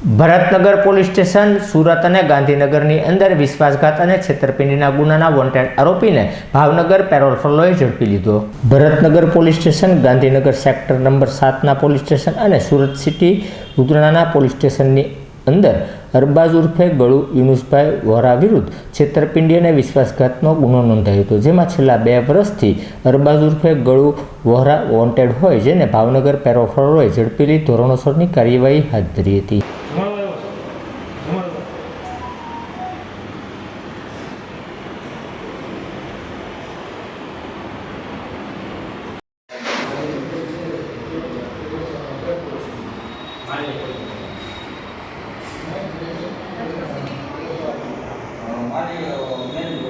Bharatnagar police station Surat અને ગાંધીનગરની અંદર વિશ્વાસઘાત અને છેતરપિંડીના ગુનાના વોન્ટેડ આરોપીને ભાવનગર પેરોલ ફ્લોએ ઝડપી લીધો। Bharatnagar police station, Gandhinagar sector number 7ના પોલીસ સ્ટેશન અને સુરત સિટી રુદ્રણાના પોલીસ સ્ટેશનની અંદર અરબાઝ ઉર્ફે ગળુ યુનુસભાઈ વોરા વિરુદ્ધ છેતરપિંડી અને વિશ્વાસઘાતનો ગુનો નોંધાયો હતો, જેમાં છેલ્લા 2 વર્ષથી અરબાઝ ઉર્ફે ગળુ વોરા વોન્ટેડ હોય, જેને ભાવનગર પેરોલ ફ્લોએ ઝડપી લઈ ધોરણસરની કાર્યવાહી હાથ ધરી હતી। મારી મેન